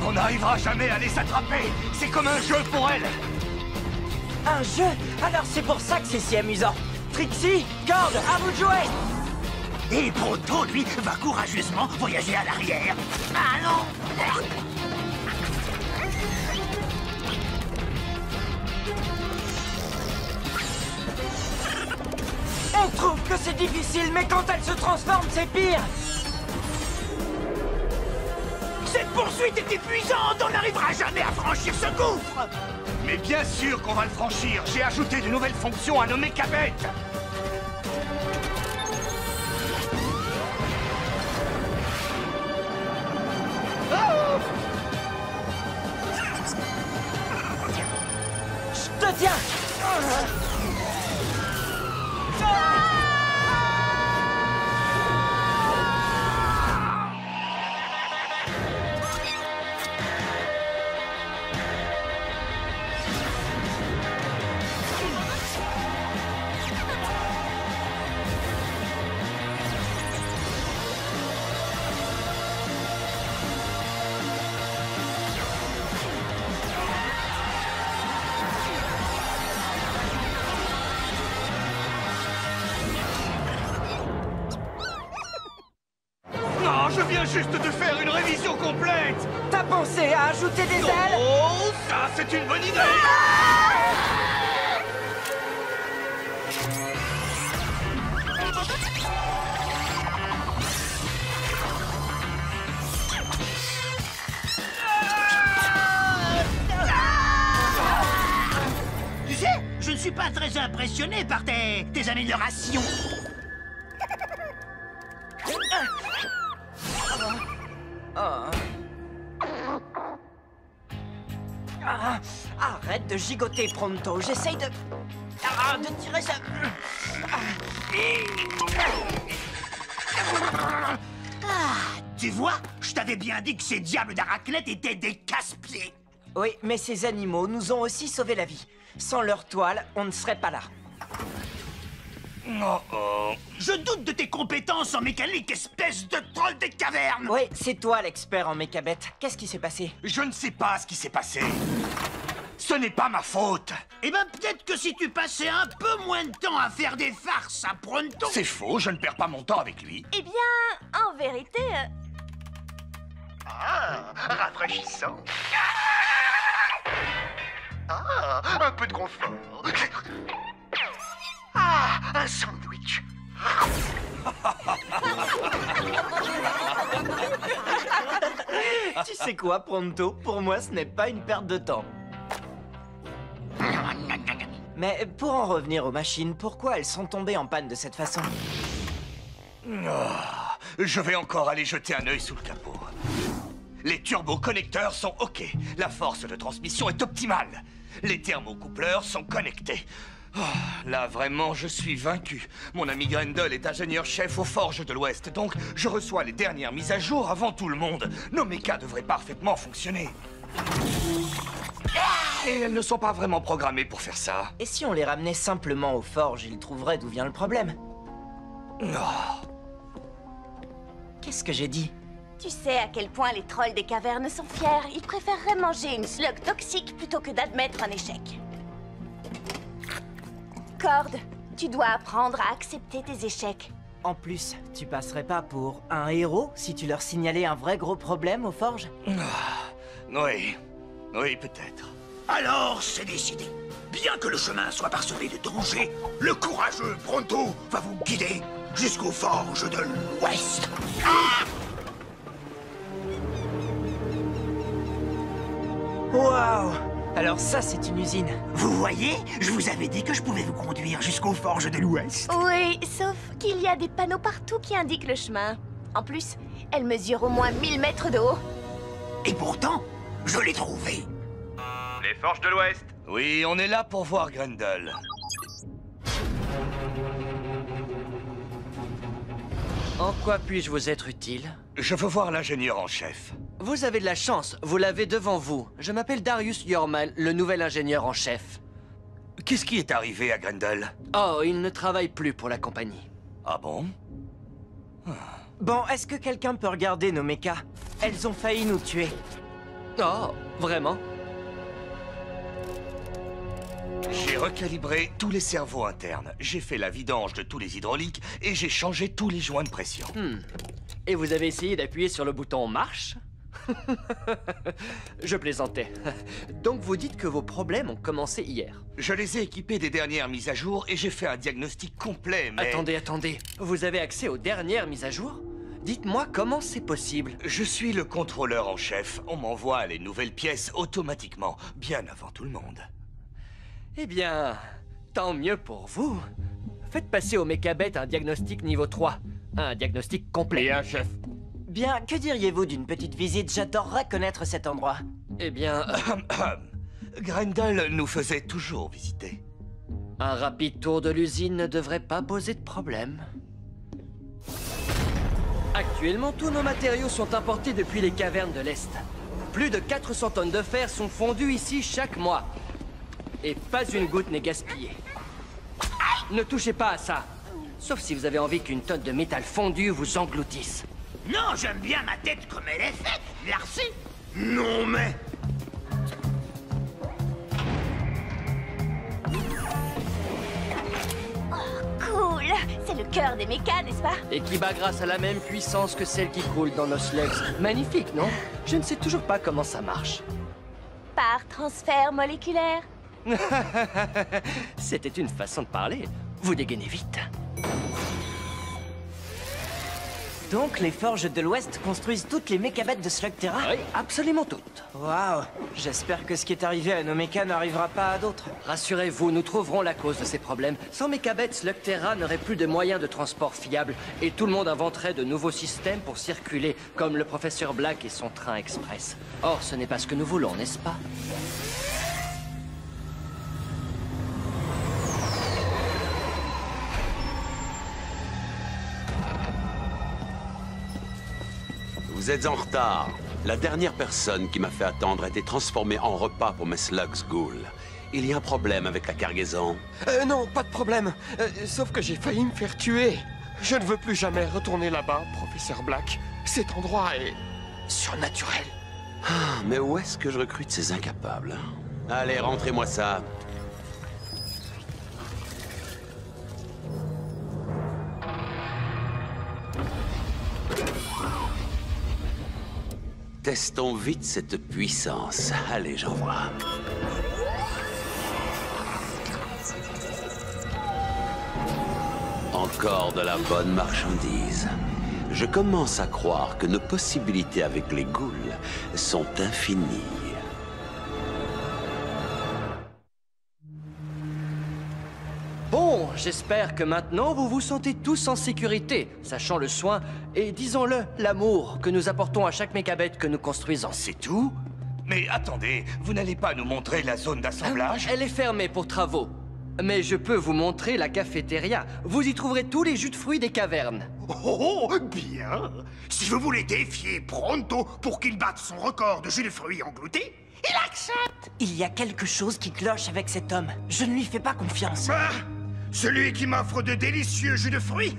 On n'arrivera jamais à les attraper. C'est comme un jeu pour elles. Un jeu? Alors c'est pour ça que c'est si amusant. Trixie, Cord, à vous de jouer! Et Proto, lui, va courageusement voyager à l'arrière. Allons! On trouve que c'est difficile, mais quand elle se transforme, c'est pire! Cette poursuite est épuisante! On n'arrivera jamais à franchir ce gouffre! Mais bien sûr qu'on va le franchir. J'ai ajouté de nouvelles fonctions à nos mécabêtes. Je te tiens! Non, je viens juste de faire une révision complète. T'as pensé à ajouter des ailes? Oh, ça, c'est une bonne idée. Tu sais, je ne suis pas très impressionné par tes améliorations. Ah, arrête de gigoter, Pronto. J'essaye de tirer ça. Tu vois, je t'avais bien dit que ces diables d'Arachnète étaient des casse-pieds. Oui, mais ces animaux nous ont aussi sauvé la vie. Sans leur toile, on ne serait pas là. Oh, oh. Je doute de tes compétences en mécanique, espèce de troll des cavernes. Oui, c'est toi l'expert en mécabête. Qu'est-ce qui s'est passé? Je ne sais pas ce qui s'est passé. Ce n'est pas ma faute. Eh ben, peut-être que si tu passais un peu moins de temps à faire des farces à Pronto... C'est faux, je ne perds pas mon temps avec lui. Eh bien, en vérité... Ah, rafraîchissant. Ah, un peu de confort. Ah, un sandwich. Tu sais quoi, Pronto? Pour moi, ce n'est pas une perte de temps. Mais pour en revenir aux machines, pourquoi elles sont tombées en panne de cette façon? Je vais encore aller jeter un œil sous le capot. Les turboconnecteurs sont OK. La force de transmission est optimale. Les thermocoupleurs sont connectés. Oh, là, vraiment, je suis vaincu. Mon ami Grendel est ingénieur-chef aux Forges de l'Ouest, donc je reçois les dernières mises à jour avant tout le monde. Nos mechas devraient parfaitement fonctionner. Et elles ne sont pas vraiment programmées pour faire ça. Et si on les ramenait simplement aux forges, ils trouveraient d'où vient le problème? Qu'est-ce que j'ai dit? Tu sais à quel point les trolls des cavernes sont fiers. Ils préféreraient manger une slug toxique plutôt que d'admettre un échec. Cord, tu dois apprendre à accepter tes échecs. En plus, tu passerais pas pour un héros si tu leur signalais un vrai gros problème aux forges? Oui, oui, peut-être. Alors, c'est décidé. Bien que le chemin soit parsemé de dangers, le courageux Pronto va vous guider jusqu'aux forges de l'Ouest. Waouh! Alors ça, c'est une usine. Vous voyez, je vous avais dit que je pouvais vous conduire jusqu'aux forges de l'Ouest. Oui, sauf qu'il y a des panneaux partout qui indiquent le chemin. En plus, elle mesure au moins 1000 mètres de haut. Et pourtant, je l'ai trouvé. Les Forges de l'Ouest. Oui, on est là pour voir Grendel. En quoi puis-je vous être utile? Je veux voir l'ingénieur en chef. Vous avez de la chance, vous l'avez devant vous. Je m'appelle Darius Yormal, le nouvel ingénieur en chef. Qu'est-ce qui est arrivé à Grendel? Oh, il ne travaille plus pour la compagnie. Ah bon? Bon, est-ce que quelqu'un peut regarder nos mechas? Elles ont failli nous tuer. Oh, vraiment? J'ai recalibré tous les cerveaux internes. J'ai fait la vidange de tous les hydrauliques et j'ai changé tous les joints de pression. Et vous avez essayé d'appuyer sur le bouton marche? Je plaisantais. Donc vous dites que vos problèmes ont commencé hier. Je les ai équipés des dernières mises à jour et j'ai fait un diagnostic complet, mais... Attendez. Vous avez accès aux dernières mises à jour? Dites-moi comment c'est possible. Je suis le contrôleur en chef. On m'envoie les nouvelles pièces automatiquement, bien avant tout le monde. Eh bien, tant mieux pour vous. Faites passer au Mechabet un diagnostic niveau 3. Un diagnostic complet. Et un chef. Bien, que diriez-vous d'une petite visite? J'adorerais connaître cet endroit. Eh bien, Grendel nous faisait toujours visiter. un rapide tour de l'usine ne devrait pas poser de problème. Actuellement, tous nos matériaux sont importés depuis les cavernes de l'Est. Plus de 400 tonnes de fer sont fondues ici chaque mois. Et pas une goutte n'est gaspillée. Ne touchez pas à ça. Sauf si vous avez envie qu'une tonne de métal fondu vous engloutisse. Non, j'aime bien ma tête comme elle est faite, merci. Non, mais... Cool. C'est le cœur des mécas, n'est-ce pas? Et qui bat grâce à la même puissance que celle qui coule dans nos slugs. Magnifique, non? Je ne sais toujours pas comment ça marche. Par transfert moléculaire. C'était une façon de parler. Vous dégainez vite. Donc, les forges de l'Ouest construisent toutes les Mechabets de Slugterra? Oui, absolument toutes. Waouh. J'espère que ce qui est arrivé à nos mechas n'arrivera pas à d'autres. Rassurez-vous, nous trouverons la cause de ces problèmes. Sans Mechabet, Slugterra n'aurait plus de moyens de transport fiables et tout le monde inventerait de nouveaux systèmes pour circuler, comme le professeur Black et son train express. Or, ce n'est pas ce que nous voulons, n'est-ce pas? Vous êtes en retard. La dernière personne qui m'a fait attendre a été transformée en repas pour mes slugs ghouls. Il y a un problème avec la cargaison. Non, pas de problème. Sauf que j'ai failli me faire tuer. Je ne veux plus jamais retourner là-bas, professeur Black. Cet endroit est... surnaturel. Ah, mais où est-ce que je recrute ces incapables? Allez, rentrez-moi ça. Testons vite cette puissance. Allez, j'en vois. Encore de la bonne marchandise. Je commence à croire que nos possibilités avec les ghouls sont infinies. Bon, j'espère que maintenant vous vous sentez tous en sécurité, sachant le soin et, disons-le, l'amour que nous apportons à chaque Mechabet que nous construisons. C'est tout? Mais attendez, vous n'allez pas nous montrer la zone d'assemblage? Elle est fermée pour travaux. Mais je peux vous montrer la cafétéria. Vous y trouverez tous les jus de fruits des cavernes. Oh, bien. Si je voulais défier Pronto pour qu'il batte son record de jus de fruits engloutis, il accepte. Il y a quelque chose qui cloche avec cet homme. Je ne lui fais pas confiance. Ah, celui qui m'offre de délicieux jus de fruits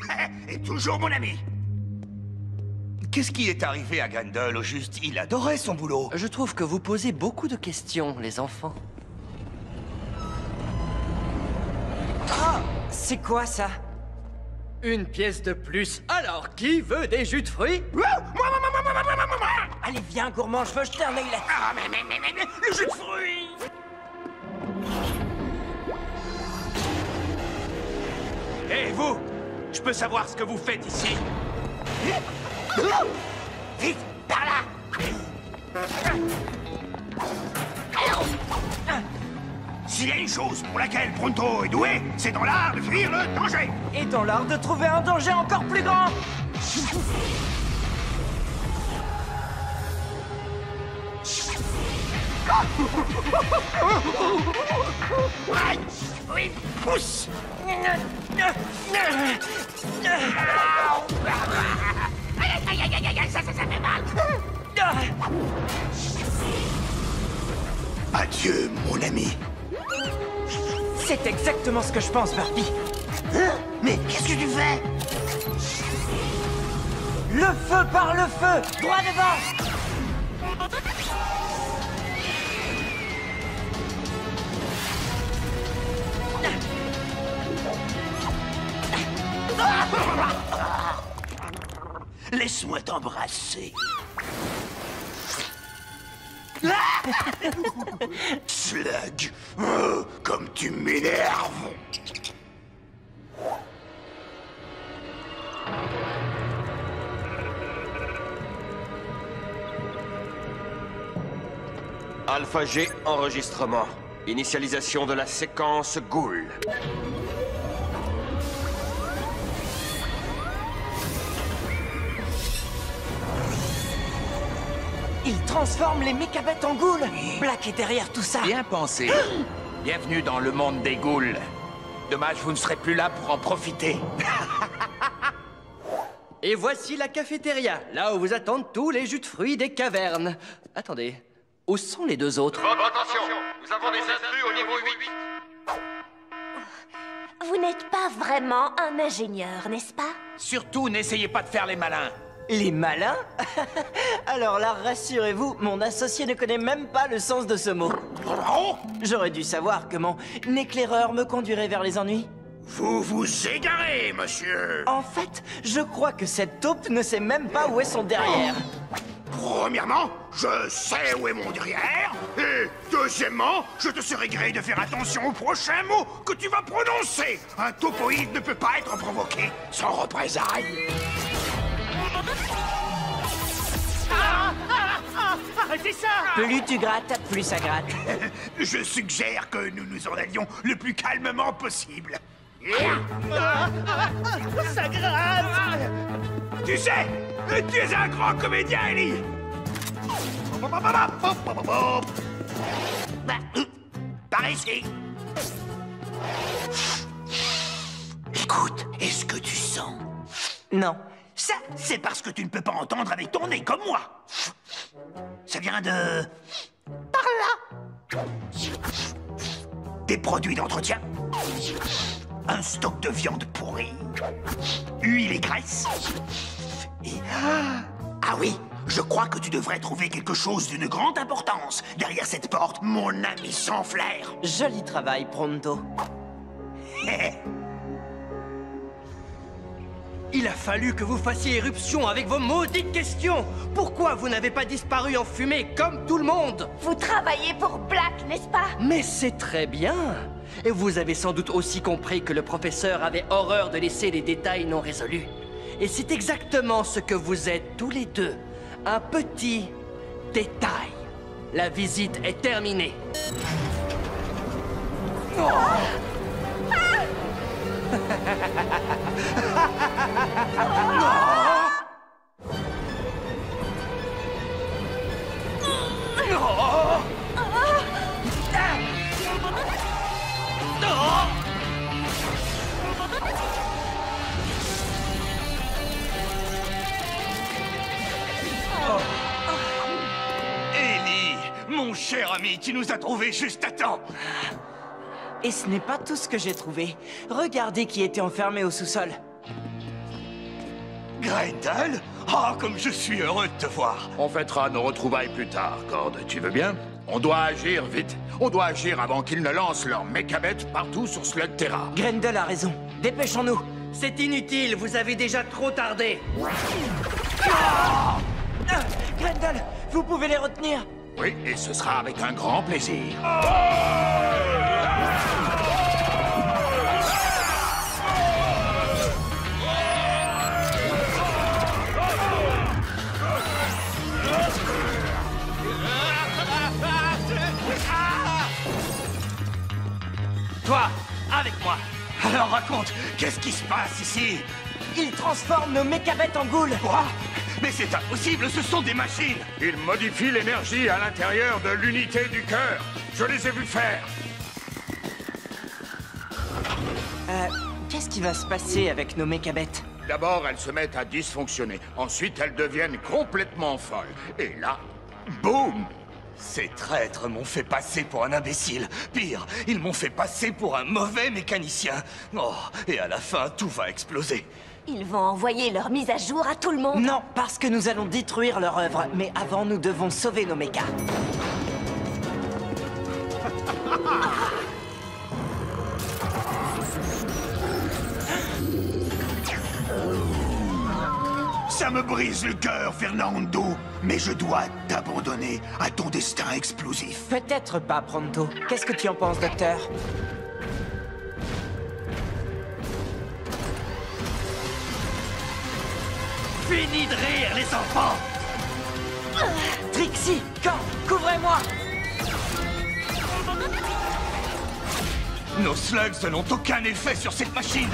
est toujours mon ami. Qu'est-ce qui est arrivé à Grendel au juste? Il adorait son boulot. Je trouve que vous posez beaucoup de questions, les enfants. Ah, c'est quoi ça? Une pièce de plus. Alors, qui veut des jus de fruits? Moi. Allez, viens, gourmand, je veux jeter un œil là. Ah, mais, le jus de fruits. Hé, vous! Je peux savoir ce que vous faites ici? Vite, par là. S'il y a une chose pour laquelle Pronto est doué, c'est dans l'art de fuir le danger. Et dans l'art de trouver un danger encore plus grand. Aïe! Oui, pousse! Aïe, ça fait mal! Adieu, mon ami. C'est exactement ce que je pense, Barbie. Mais qu'est-ce que tu fais? Le feu par le feu, droit devant. Laisse-moi t'embrasser. Slug, comme tu m'énerves. Alpha G, enregistrement. Initialisation de la séquence Ghoul. Il transforme les mécabêtes en ghouls. Black est derrière tout ça. Bien pensé. Bienvenue dans le monde des ghouls. Dommage, vous ne serez plus là pour en profiter. Et voici la cafétéria, là où vous attendent tous les jus de fruits des cavernes. Attendez, où sont les deux autres? Attention, nous avons des intrus au niveau 8. Vous n'êtes pas vraiment un ingénieur, n'est-ce pas? Surtout, n'essayez pas de faire les malins. Les malins? Alors là, rassurez-vous, mon associé ne connaît même pas le sens de ce mot. J'aurais dû savoir que mon éclaireur me conduirait vers les ennuis. Vous vous égarez, monsieur. En fait, je crois que cette taupe ne sait même pas où est son derrière. Premièrement, je sais où est mon derrière. Et deuxièmement, je te serai gré de faire attention aux prochains mots que tu vas prononcer. Un topoïde ne peut pas être provoqué sans représailles. Arrêtez ça! Plus tu grattes, plus ça gratte. Je suggère que nous nous en allions le plus calmement possible. Ça gratte! Tu sais, tu es un grand comédien, Ellie. Par ici. Écoute, est-ce que tu sens? Non. Ça, c'est parce que tu ne peux pas entendre avec ton nez comme moi. Ça vient de... par là. Des produits d'entretien. Un stock de viande pourrie. Huile et graisse. Et... Ah oui, je crois que tu devrais trouver quelque chose d'une grande importance derrière cette porte, mon ami sans flair. Joli travail, Pronto. Il a fallu que vous fassiez éruption avec vos maudites questions. Pourquoi vous n'avez pas disparu en fumée comme tout le monde? Vous travaillez pour Black, n'est-ce pas? Mais c'est très bien. Et vous avez sans doute aussi compris que le professeur avait horreur de laisser les détails non résolus. Et c'est exactement ce que vous êtes tous les deux. Un petit détail. La visite est terminée. Oh. Ellie, mon cher ami, tu nous as trouvés juste à temps. Et ce n'est pas tout ce que j'ai trouvé. Regardez qui était enfermé au sous-sol. Grendel? Ah, comme je suis heureux de te voir. On fêtera nos retrouvailles plus tard, Cord. Tu veux bien? On doit agir vite. On doit agir avant qu'ils ne lancent leurs mécabêtes partout sur Slugterra. Grendel a raison. Dépêchons-nous. C'est inutile, vous avez déjà trop tardé. Grendel, vous pouvez les retenir? Oui, et ce sera avec un grand plaisir. Toi, avec moi. Alors raconte, qu'est-ce qui se passe ici? Ils transforment nos mécabêtes en ghouls. Quoi? Mais c'est impossible, ce sont des machines. Ils modifient l'énergie à l'intérieur de l'unité du cœur. Je les ai vus faire. Qu'est-ce qui va se passer avec nos mécabêtes? D'abord, elles se mettent à dysfonctionner. Ensuite, elles deviennent complètement folles. Et là, boum! Ces traîtres m'ont fait passer pour un imbécile. Pire, ils m'ont fait passer pour un mauvais mécanicien. Oh, et à la fin, tout va exploser. Ils vont envoyer leur mise à jour à tout le monde. Non, parce que nous allons détruire leur œuvre. Mais avant, nous devons sauver nos mechas. Ça me brise le cœur, Fernando. Mais je dois t'abandonner à ton destin explosif. Peut-être pas, Pronto. Qu'est-ce que tu en penses, docteur? Fini de rire, les enfants! Trixie, Quand, couvrez-moi! Nos slugs n'ont aucun effet sur cette machine.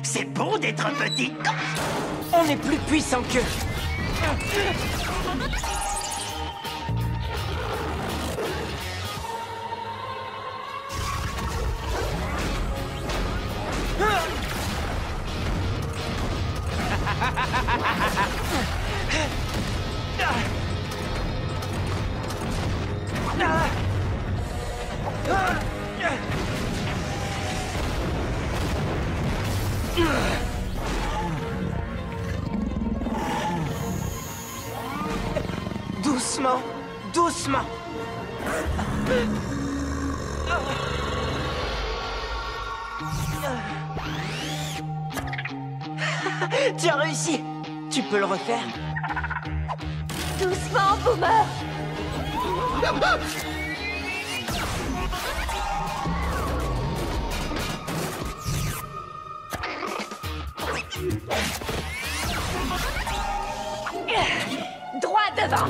C'est bon d'être un petit. On est plus puissant qu'eux. Doucement, doucement. Tu as réussi. Tu peux le refaire? Doucement, Boomer. Droit devant.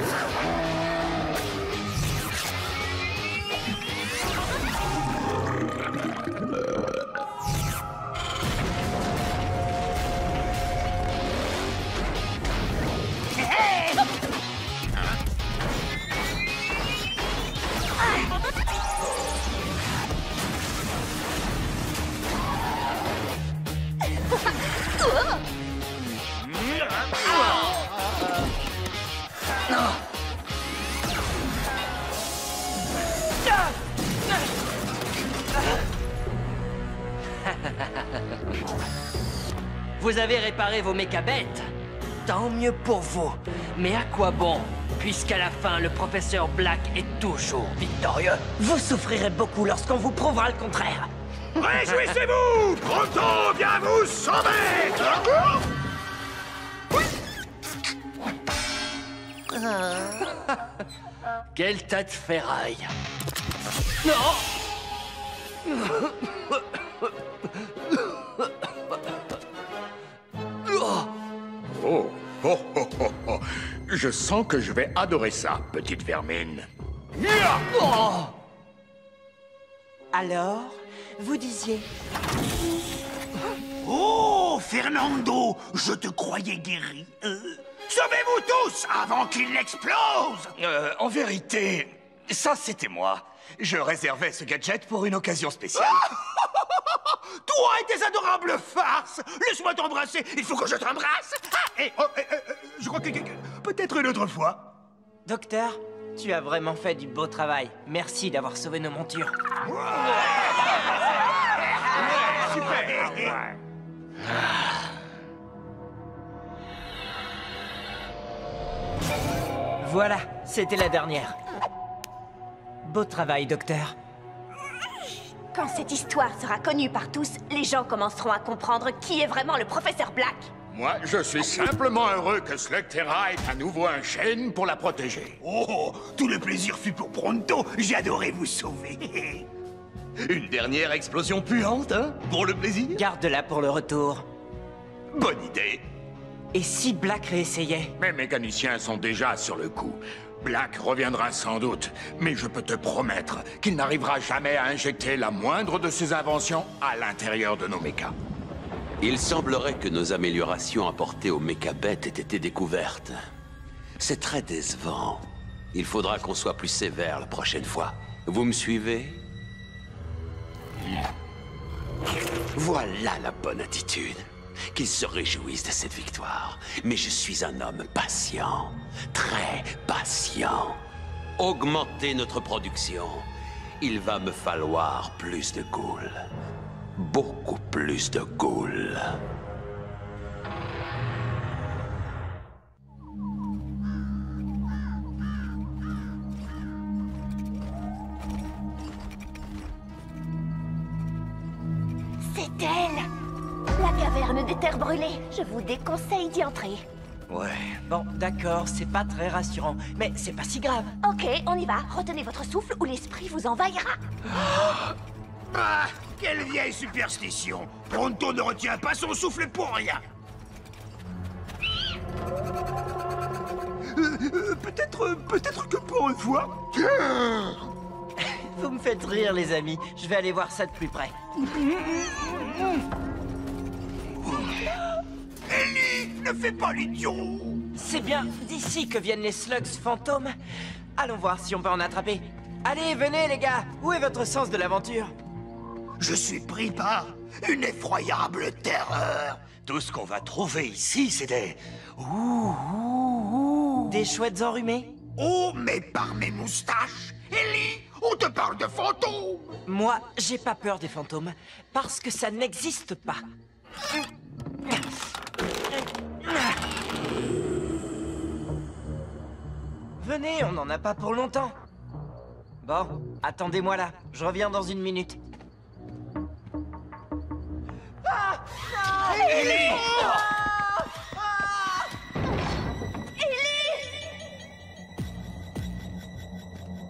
Vous avez réparé vos méca-bêtes. Tant mieux pour vous. Mais à quoi bon, puisqu'à la fin, le professeur Black est toujours victorieux? Vous souffrirez beaucoup lorsqu'on vous prouvera le contraire. Réjouissez-vous! Pronto vient vous sauver! Quel tas de ferraille. Non! Oh, oh, oh, oh, oh. Je sens que je vais adorer ça, petite vermine. Alors, vous disiez... Oh, Fernando, je te croyais guéri. Sauvez-vous tous avant qu'il explose! En vérité, ça c'était moi. Je réservais ce gadget pour une occasion spéciale. Toi et tes adorables farces! Laisse-moi t'embrasser! Il faut que je t'embrasse! Je crois que peut-être une autre fois. Docteur, tu as vraiment fait du beau travail. Merci d'avoir sauvé nos montures. Super! Voilà, c'était la dernière. Beau travail, docteur. Quand cette histoire sera connue par tous, les gens commenceront à comprendre qui est vraiment le professeur Black. Moi, je suis simplement heureux que Slugterra ait à nouveau un chêne pour la protéger. Oh, tout le plaisir fut pour Pronto. J'ai adoré vous sauver. Une dernière explosion puante, hein? Pour le plaisir? Garde-la pour le retour. Bonne idée. Et si Black réessayait? Mes mécaniciens sont déjà sur le coup. Black reviendra sans doute, mais je peux te promettre qu'il n'arrivera jamais à injecter la moindre de ses inventions à l'intérieur de nos mechas. Il semblerait que nos améliorations apportées aux méca-bêtes aient été découvertes. C'est très décevant. Il faudra qu'on soit plus sévère la prochaine fois. Vous me suivez? Voilà la bonne attitude. Qu'ils se réjouissent de cette victoire. Mais je suis un homme patient. Très patient. Augmentez notre production. Il va me falloir plus de ghouls. Beaucoup plus de ghouls. C'est elle! La caverne des terres brûlées. Je vous déconseille d'y entrer. Ouais. Bon, d'accord, c'est pas très rassurant, mais c'est pas si grave. Ok, on y va. Retenez votre souffle ou l'esprit vous envahira. Ah, quelle vieille superstition! Pronto ne retient pas son souffle pour rien! Peut-être que pour une fois... Vous me faites rire, les amis. Je vais aller voir ça de plus près. Ellie, ne fais pas l'idiot! C'est bien d'ici que viennent les slugs fantômes. Allons voir si on peut en attraper. Allez, venez, les gars. Où est votre sens de l'aventure? Je suis pris par une effroyable terreur. Tout ce qu'on va trouver ici, c'est des... Des chouettes enrhumées? Oh, mais par mes moustaches! Ellie, on te parle de fantômes! Moi, j'ai pas peur des fantômes, parce que ça n'existe pas. Venez, on n'en a pas pour longtemps. Bon, attendez-moi là, je reviens dans une minute. Ellie!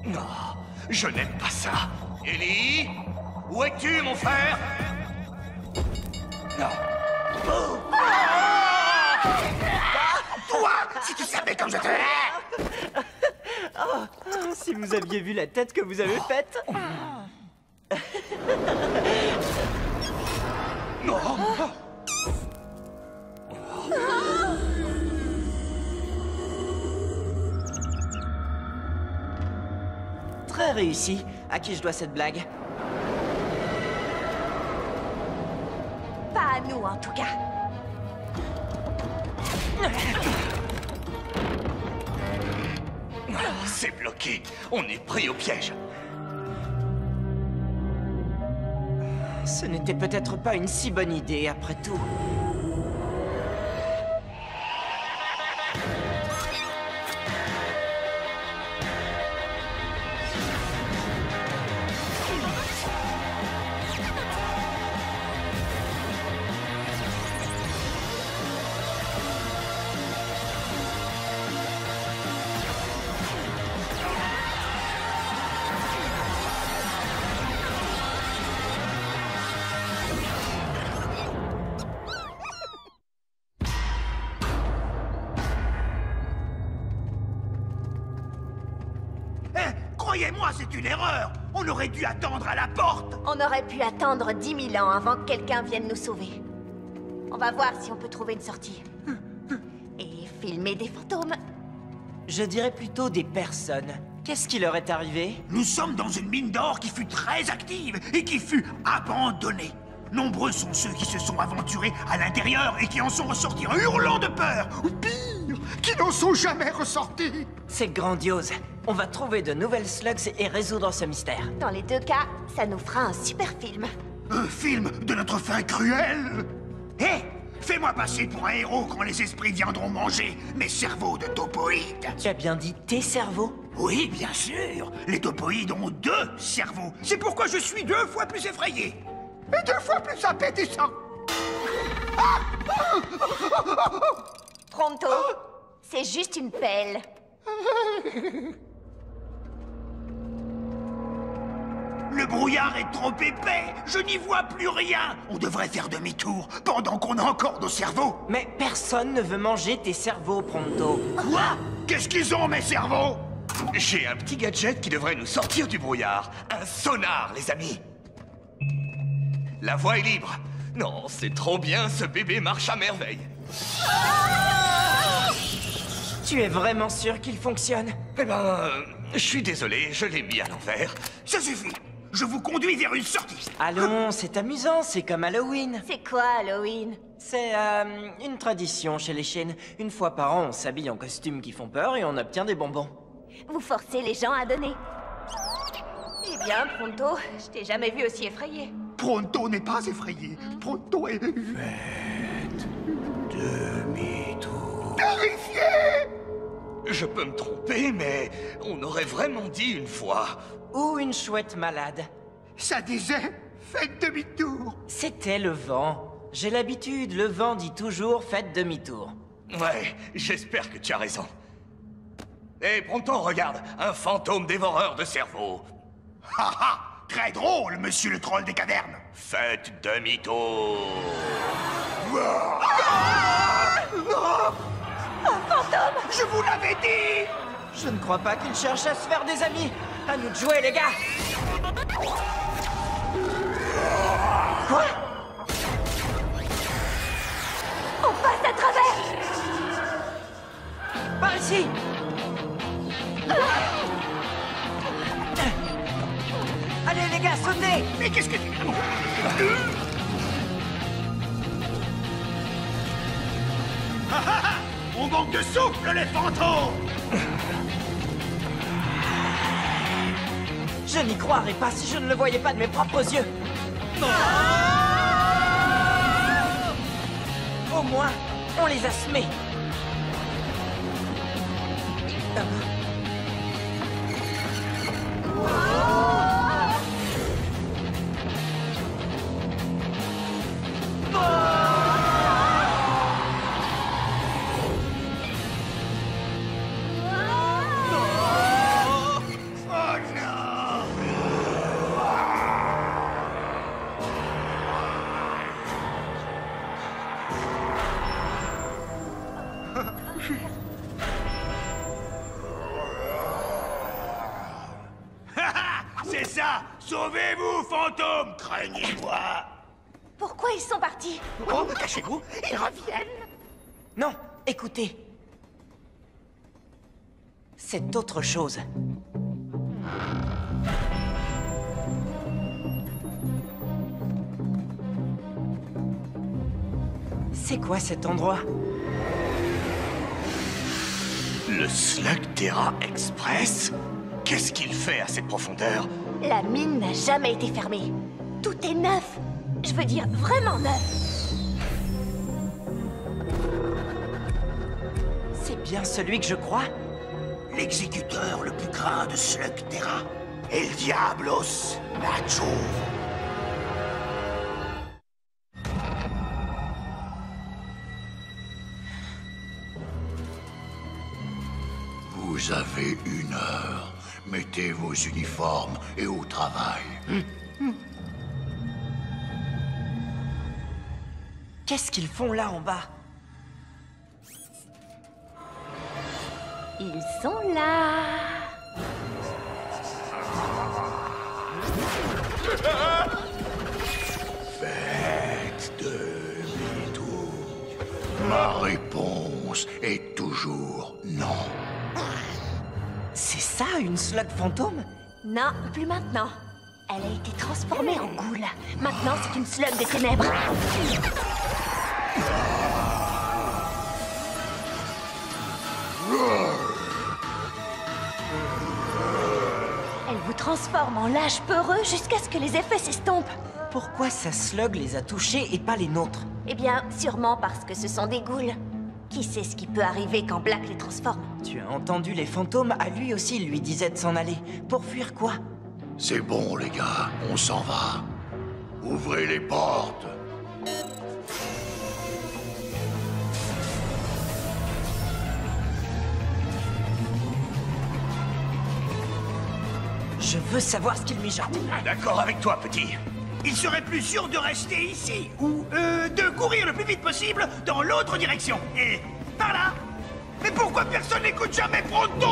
Non, je n'aime pas ça. Ellie? Où es-tu, mon frère? Non. Toi, si tu savais comme je te hais! Si vous aviez vu la tête que vous avez faite. Non. Très réussi. À qui je dois cette blague? Pas à nous, en tout cas. C'est bloqué. On est pris au piège. Ce n'était peut-être pas une si bonne idée, après tout. Croyez-moi, c'est une erreur! On aurait dû attendre à la porte! On aurait pu attendre 10 000 ans avant que quelqu'un vienne nous sauver. On va voir si on peut trouver une sortie. Et filmer des fantômes. Je dirais plutôt des personnes. Qu'est-ce qui leur est arrivé? Nous sommes dans une mine d'or qui fut très active et qui fut abandonnée. Nombreux sont ceux qui se sont aventurés à l'intérieur et qui en sont ressortis en hurlant de peur, ou pire, qui n'en sont jamais ressortis. C'est grandiose. On va trouver de nouvelles slugs et résoudre ce mystère. Dans les deux cas, ça nous fera un super film. Un film de notre fin cruelle. Hé, fais-moi passer pour un héros quand les esprits viendront manger mes cerveaux de topoïdes. Tu as bien dit tes cerveaux? Oui, bien sûr. Les topoïdes ont 2 cerveaux. C'est pourquoi je suis 2 fois plus effrayé. Et 2 fois plus appétissant. Pronto, c'est juste une pelle. Le brouillard est trop épais. Je n'y vois plus rien. On devrait faire demi-tour pendant qu'on a encore nos cerveaux. Mais personne ne veut manger tes cerveaux, Pronto. Quoi? Qu'est-ce qu'ils ont, mes cerveaux? J'ai un petit gadget qui devrait nous sortir du brouillard. Un sonar, les amis. La voie est libre. Non, c'est trop bien, ce bébé marche à merveille. Tu Tu es vraiment sûr qu'il fonctionne? Eh ben, je suis désolé, je l'ai mis à l'envers. Ça suffit. Je vous conduis vers une sortie. Allons, c'est amusant, c'est comme Halloween. C'est quoi Halloween? C'est une tradition chez les chiennes. Une fois par an, on s'habille en costumes qui font peur et on obtient des bonbons. Vous forcez les gens à donner. Eh bien, Pronto, je t'ai jamais vu aussi effrayé. Pronto n'est pas effrayé. Pronto est... Demi-tour. terrifié. Je peux me tromper, mais on aurait vraiment dit une fois. Ou une chouette malade. Ça disait, faites demi-tour. C'était le vent. J'ai l'habitude, le vent dit toujours faites demi-tour. Ouais, j'espère que tu as raison. Hé, Pronto, regarde, un fantôme dévoreur de cerveau. Ha ha, très drôle, monsieur le troll des cavernes. Faites demi-tour. Je vous l'avais dit. Je ne crois pas qu'il cherche à se faire des amis. À nous de jouer, les gars. Quoi? On passe à travers. Par ici. Allez, les gars, sautez. Mais qu'est-ce que tu... On manque de souffle, les fantômes. Je n'y croirais pas si je ne le voyais pas de mes propres yeux. Au moins, on les a semés. Oh non. C'est ça. Sauvez-vous, fantômes. Craignez-moi. Pourquoi ils sont partis? Oh, cachez-vous, ils reviennent. Non, écoutez. C'est autre chose. C'est quoi cet endroit? Le Slugterra Express? Qu'est-ce qu'il fait à cette profondeur? La mine n'a jamais été fermée. Tout est neuf. Je veux dire, vraiment neuf. C'est bien celui que je crois? L'exécuteur le plus grand de Slugterra. El Diablos Nacho. Vous avez 1 heure. Mettez vos uniformes et au travail. Qu'est-ce qu'ils font là en bas? Ils sont là. Faites demi-tour. Ma réponse est toujours non. C'est ça, une slug fantôme? Non, plus maintenant. Elle a été transformée en ghoul. Maintenant, c'est une slug des ténèbres. Elle vous transforme en lâche peureux jusqu'à ce que les effets s'estompent. Pourquoi sa slug les a touchés et pas les nôtres? Eh bien, sûrement parce que ce sont des ghouls. Qui sait ce qui peut arriver quand Black les transforme? Tu as entendu les fantômes? À lui aussi, il lui disait de s'en aller. Pour fuir quoi? C'est bon, les gars, on s'en va. Ouvrez les portes. Je veux savoir ce qu'il mijote. D'accord avec toi, petit. Il serait plus sûr de rester ici, ou de courir le plus vite possible dans l'autre direction. Et par là. Mais pourquoi personne n'écoute jamais Pronto?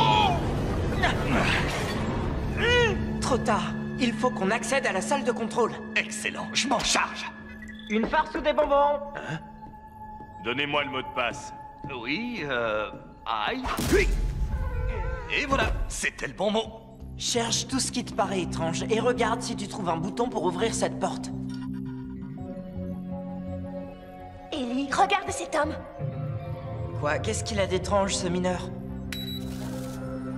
Trop tard. Il faut qu'on accède à la salle de contrôle. Excellent, je m'en charge. Une farce ou des bonbons? Donnez-moi le mot de passe. Oui, Aïe. Et voilà, c'était le bon mot. Cherche tout ce qui te paraît étrange et regarde si tu trouves un bouton pour ouvrir cette porte. Ellie, regarde cet homme. Quoi? Qu'est-ce qu'il a d'étrange, ce mineur?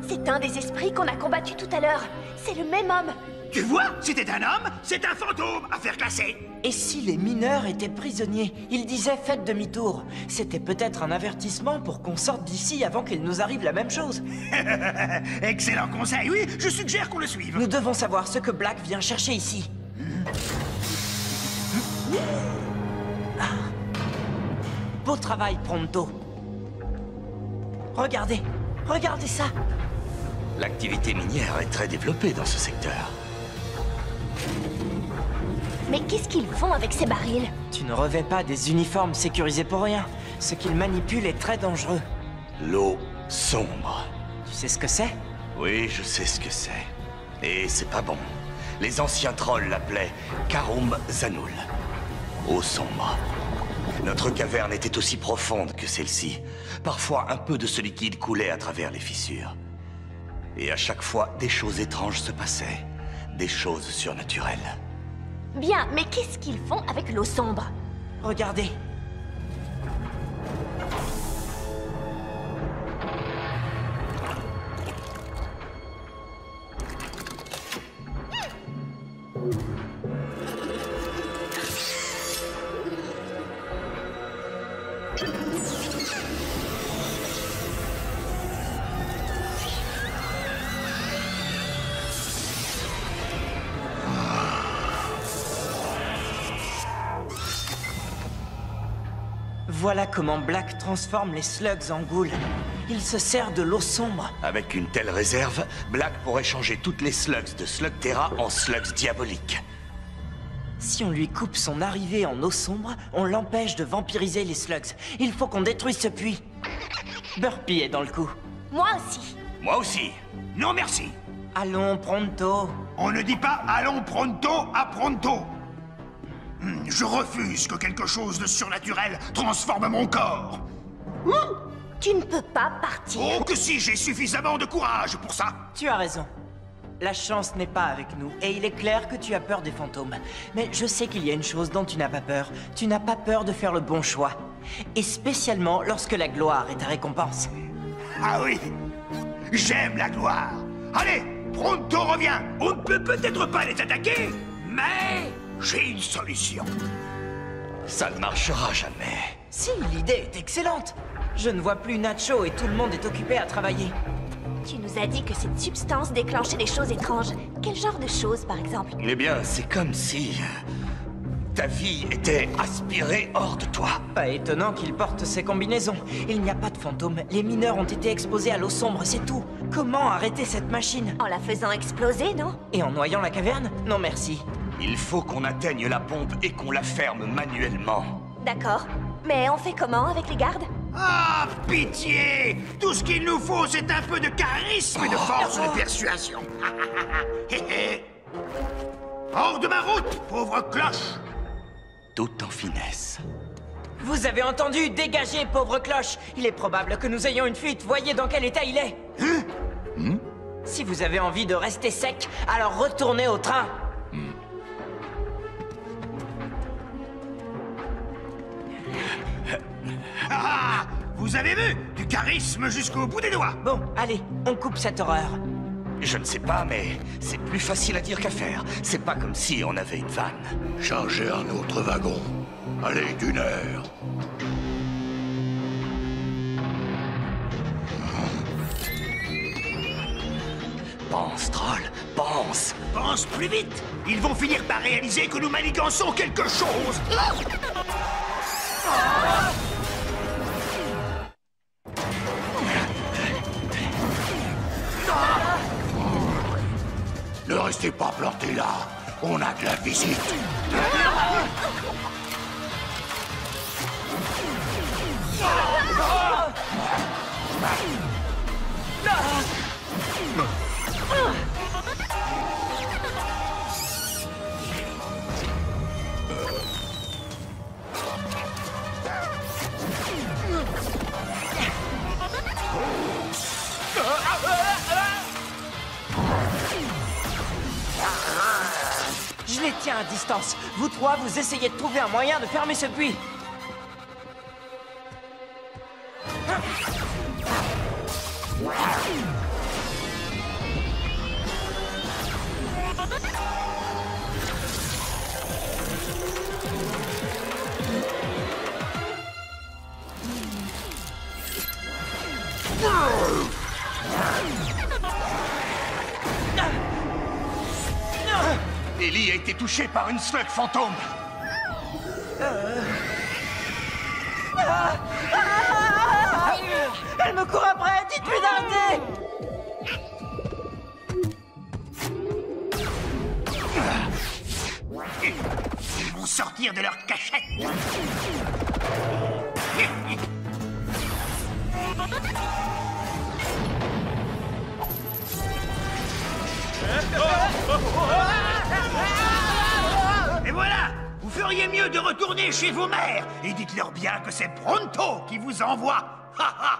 C'est un des esprits qu'on a combattu tout à l'heure. C'est le même homme. Tu vois, c'était un homme, c'est un fantôme, affaire classée. Et si les mineurs étaient prisonniers? Ils disaient faites demi-tour. C'était peut-être un avertissement pour qu'on sorte d'ici avant qu'il nous arrive la même chose. Excellent conseil, oui, je suggère qu'on le suive. Nous devons savoir ce que Black vient chercher ici. Ah. Beau travail, Pronto. Regardez, regardez ça. L'activité minière est très développée dans ce secteur. Mais qu'est-ce qu'ils font avec ces barils? Tu ne revêts pas des uniformes sécurisés pour rien. Ce qu'ils manipulent est très dangereux. L'eau sombre. Tu sais ce que c'est? Oui, je sais ce que c'est. Et c'est pas bon. Les anciens trolls l'appelaient Karum Zanul. Eau sombre. Notre caverne était aussi profonde que celle-ci. Parfois, un peu de ce liquide coulait à travers les fissures. Et à chaque fois, des choses étranges se passaient. Des choses surnaturelles. Bien, mais qu'est-ce qu'ils font avec l'eau sombre? Regardez. Voilà comment Black transforme les slugs en ghouls. Il se sert de l'eau sombre. Avec une telle réserve, Black pourrait changer toutes les slugs de Slugterra en slugs diaboliques. Si on lui coupe son arrivée en eau sombre, on l'empêche de vampiriser les slugs. Il faut qu'on détruise ce puits. Burpee est dans le coup. Moi aussi. Moi aussi. Non merci. Allons, Pronto. On ne dit pas allons pronto à pronto. Je refuse que quelque chose de surnaturel transforme mon corps. Tu ne peux pas partir. Oh que si, j'ai suffisamment de courage pour ça. Tu as raison. La chance n'est pas avec nous, et il est clair que tu as peur des fantômes. Mais je sais qu'il y a une chose dont tu n'as pas peur. Tu n'as pas peur de faire le bon choix. Et spécialement lorsque la gloire est ta récompense. Ah oui, j'aime la gloire. Allez, pronto revient. On ne peut peut-être pas les attaquer, mais j'ai une solution. Ça ne marchera jamais. Si, l'idée est excellente. Je ne vois plus Nacho et tout le monde est occupé à travailler. Tu nous as dit que cette substance déclenchait des choses étranges. Quel genre de choses, par exemple? Eh bien, c'est comme si... ta vie était aspirée hors de toi. Pas étonnant qu'il porte ces combinaisons. Il n'y a pas de fantômes. Les mineurs ont été exposés à l'eau sombre, c'est tout. Comment arrêter cette machine? En la faisant exploser, non? Et en noyant la caverne? Non merci. Il faut qu'on atteigne la pompe et qu'on la ferme manuellement. D'accord. Mais on fait comment avec les gardes? Ah, pitié! Tout ce qu'il nous faut, c'est un peu de charisme et de force de persuasion. Hors de ma route, pauvre cloche! Tout en finesse. Vous avez entendu? Dégagez, pauvre cloche! Il est probable que nous ayons une fuite. Voyez dans quel état il est. Si vous avez envie de rester sec, alors retournez au train. Ah, vous avez vu? Du charisme jusqu'au bout des doigts. Bon, allez, on coupe cette horreur. Je ne sais pas, mais c'est plus facile à dire qu'à faire. C'est pas comme si on avait une vanne. Chargez un autre wagon. Allez, d'une heure. Pense, troll, pense. Pense plus vite. Ils vont finir par réaliser que nous manigançons quelque chose. Ne restez pas plantés là. On a de la visite. Je les tiens à distance. Vous trois, vous essayez de trouver un moyen de fermer ce puits. Ellie a été touchée par une slug fantôme. Elle me court après. Dites-lui d'arrêter. Ils vont sortir de leur cachette. Et voilà! Vous feriez mieux de retourner chez vos mères et dites-leur bien que c'est Pronto qui vous envoie. Ha ha!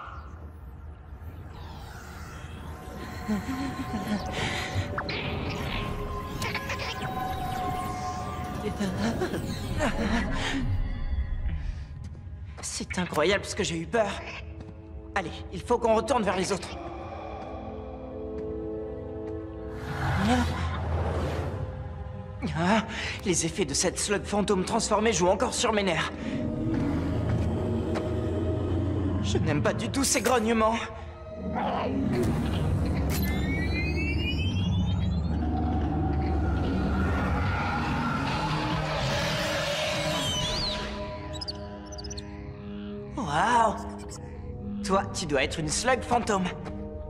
C'est incroyable ce que j'ai eu peur. Allez, il faut qu'on retourne vers les autres. Ah, les effets de cette slug fantôme transformée jouent encore sur mes nerfs. Je n'aime pas du tout ces grognements. Waouh! Toi, tu dois être une slug fantôme.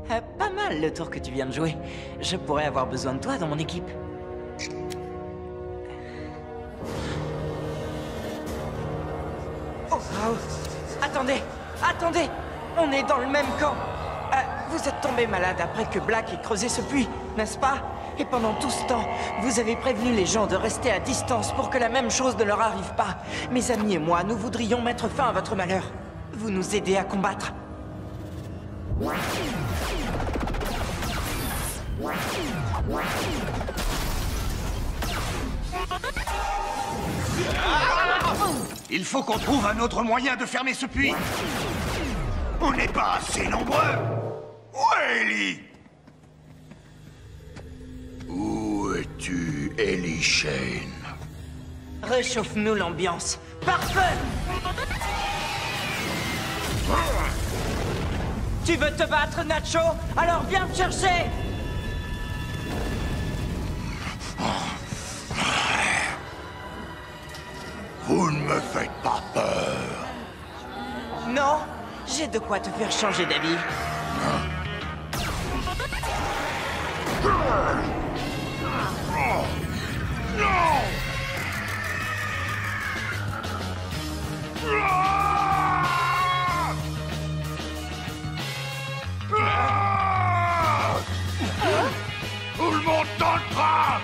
Pas mal le tour que tu viens de jouer. Je pourrais avoir besoin de toi dans mon équipe. Oh, wow. Attendez! Attendez! On est dans le même camp! Vous êtes tombé malade après que Black ait creusé ce puits, n'est-ce pas? Et pendant tout ce temps, vous avez prévenu les gens de rester à distance pour que la même chose ne leur arrive pas. Mes amis et moi, nous voudrions mettre fin à votre malheur. Vous nous aidez à combattre. Il faut qu'on trouve un autre moyen de fermer ce puits. On n'est pas assez nombreux. Où est Ellie? Où es-tu, Ellie Shane? Réchauffe-nous l'ambiance. Par feu! Tu veux te battre, Nacho? Alors viens me chercher! Vous ne me faites pas peur. Non, j'ai de quoi te faire changer d'avis. Tout le monde dans le train!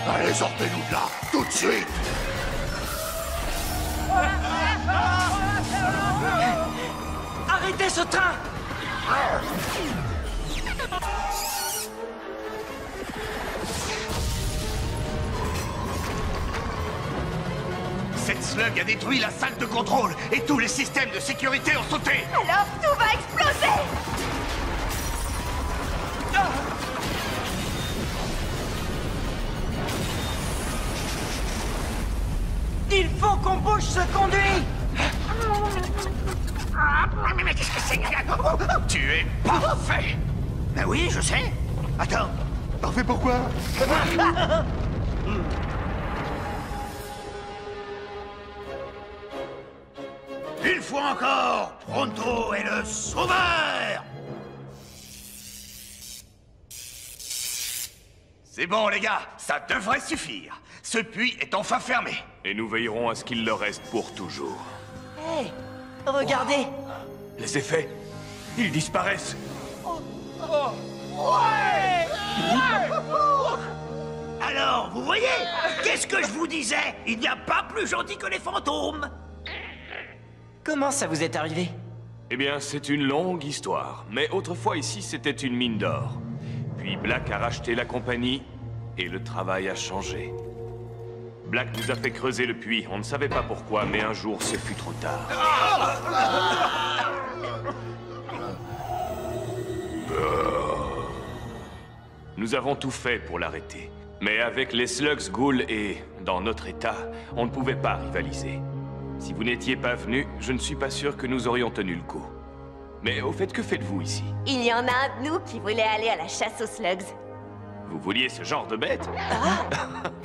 Allez, sortez-nous de là, tout de suite! Arrêtez ce train! Cette slug a détruit la salle de contrôle et tous les systèmes de sécurité ont sauté. Alors tout va exploser! Il faut qu'on bouge ce conduit! Mais qu'est-ce que c'est? Tu es parfait. Ben oui, je sais. Attends. Parfait pourquoi? Une fois encore, Pronto est le sauveur. C'est bon, les gars, ça devrait suffire. Ce puits est enfin fermé. Et nous veillerons à ce qu'il le reste pour toujours. Hé! Regardez! Les effets, ils disparaissent. Alors, vous voyez? Qu'est-ce que je vous disais? Il n'y a pas plus gentil que les fantômes. Comment ça vous est arrivé? Eh bien, c'est une longue histoire. Mais autrefois, ici, c'était une mine d'or. Puis Black a racheté la compagnie et le travail a changé. Black nous a fait creuser le puits. On ne savait pas pourquoi, mais un jour, ce fut trop tard. Nous avons tout fait pour l'arrêter. Mais avec les Slugs, Ghouls et dans notre état, on ne pouvait pas rivaliser. Si vous n'étiez pas venu, je ne suis pas sûr que nous aurions tenu le coup. Mais au fait, que faites-vous ici? Il y en a un de nous qui voulait aller à la chasse aux slugs. Vous vouliez ce genre de bête?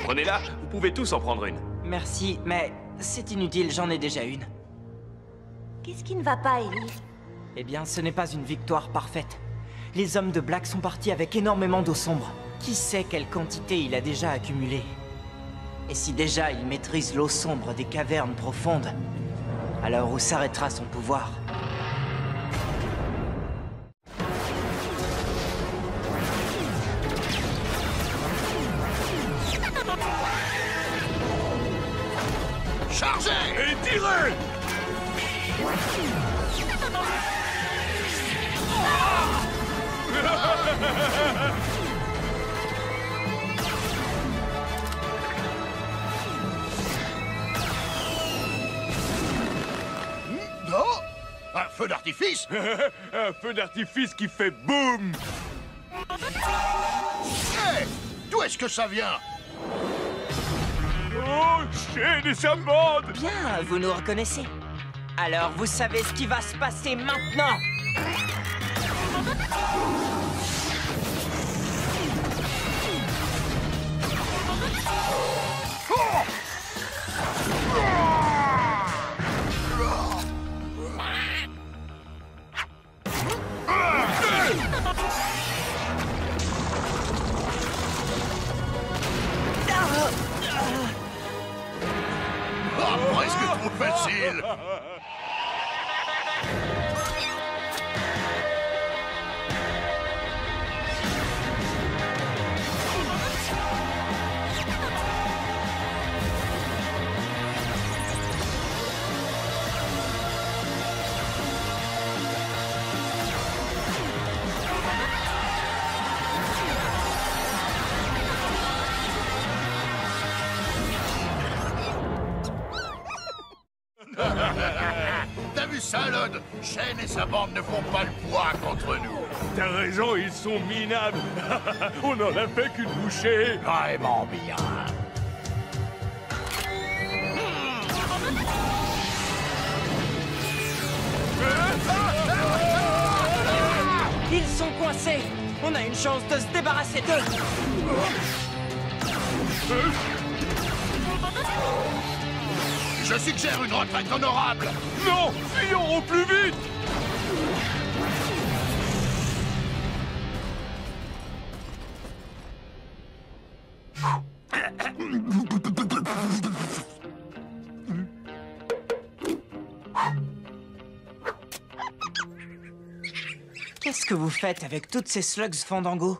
Prenez-la, vous pouvez tous en prendre une. Merci, mais c'est inutile, j'en ai déjà une. Qu'est-ce qui ne va pas, Ellie? Eh bien, ce n'est pas une victoire parfaite. Les hommes de Black sont partis avec énormément d'eau sombre. Qui sait quelle quantité il a déjà accumulé? Et si déjà il maîtrise l'eau sombre des cavernes profondes, alors où s'arrêtera son pouvoir? Chargez! Et tirez! Non? Un feu d'artifice? Un feu d'artifice qui fait boum! Hé! D'où est-ce que ça vient? Oh, Shane et sa bande! Bien, vous nous reconnaissez. Alors vous savez ce qui va se passer maintenant? Oh, presque trop facile! T'as vu ça, Lod? Shane et sa bande ne font pas le poids contre nous. T'as raison, ils sont minables! On n'en a fait qu'une bouchée! Vraiment bien. Ils sont coincés! On a une chance de se débarrasser d'eux! Je suggère une retraite honorable. Non! Fuyons au plus vite! Qu'est-ce que vous faites avec toutes ces slugs Fandango?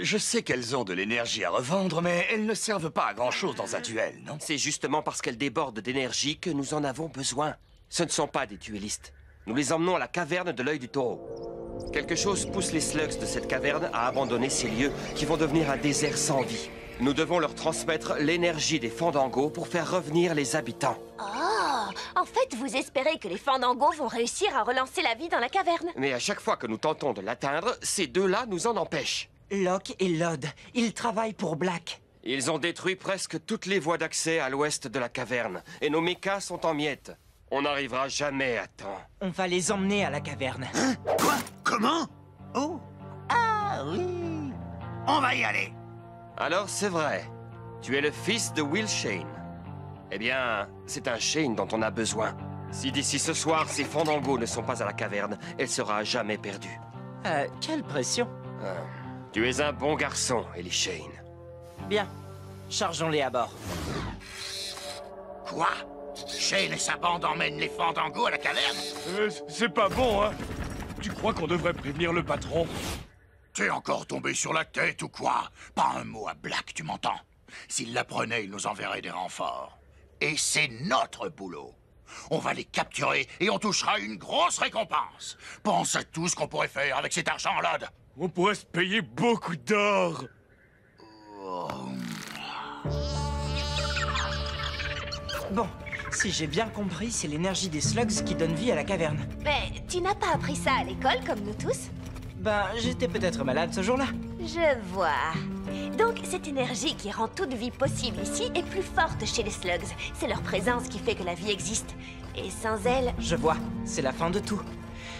Je sais qu'elles ont de l'énergie à revendre, mais elles ne servent pas à grand-chose dans un duel, non? C'est justement parce qu'elles débordent d'énergie que nous en avons besoin. Ce ne sont pas des duellistes. Nous les emmenons à la caverne de l'œil du taureau. Quelque chose pousse les slugs de cette caverne à abandonner ces lieux qui vont devenir un désert sans vie. Nous devons leur transmettre l'énergie des Fandangos pour faire revenir les habitants. Oh! En fait, vous espérez que les Fandangos vont réussir à relancer la vie dans la caverne? Mais à chaque fois que nous tentons de l'atteindre, ces deux-là nous en empêchent. Locke et Lod, ils travaillent pour Black. Ils ont détruit presque toutes les voies d'accès à l'ouest de la caverne, et nos mechas sont en miettes. On n'arrivera jamais à temps. On va les emmener à la caverne. Hein? Quoi? Comment? Oh! Ah oui! On va y aller. Alors c'est vrai, tu es le fils de Will Shane. Eh bien, c'est un Shane dont on a besoin. Si d'ici ce soir, ces Fandangos ne sont pas à la caverne, elle sera à jamais perdue. Quelle pression. Tu es un bon garçon, Ellie Shane. Bien, chargeons-les à bord. Quoi? Shane et sa bande emmènent les Fandangos à la caverne? C'est pas bon, hein? Tu crois qu'on devrait prévenir le patron? T'es encore tombé sur la tête ou quoi? Pas un mot à Black, tu m'entends? S'il l'apprenait, il nous enverrait des renforts. Et c'est notre boulot. On va les capturer et on touchera une grosse récompense. Pense à tout ce qu'on pourrait faire avec cet argent, Lod. On pourrait se payer beaucoup d'or. Bon, si j'ai bien compris, c'est l'énergie des slugs qui donne vie à la caverne. Mais tu n'as pas appris ça à l'école, comme nous tous? Ben, j'étais peut-être malade ce jour-là. Je vois. Donc, cette énergie qui rend toute vie possible ici est plus forte chez les slugs. C'est leur présence qui fait que la vie existe. Et sans elle... Je vois, c'est la fin de tout.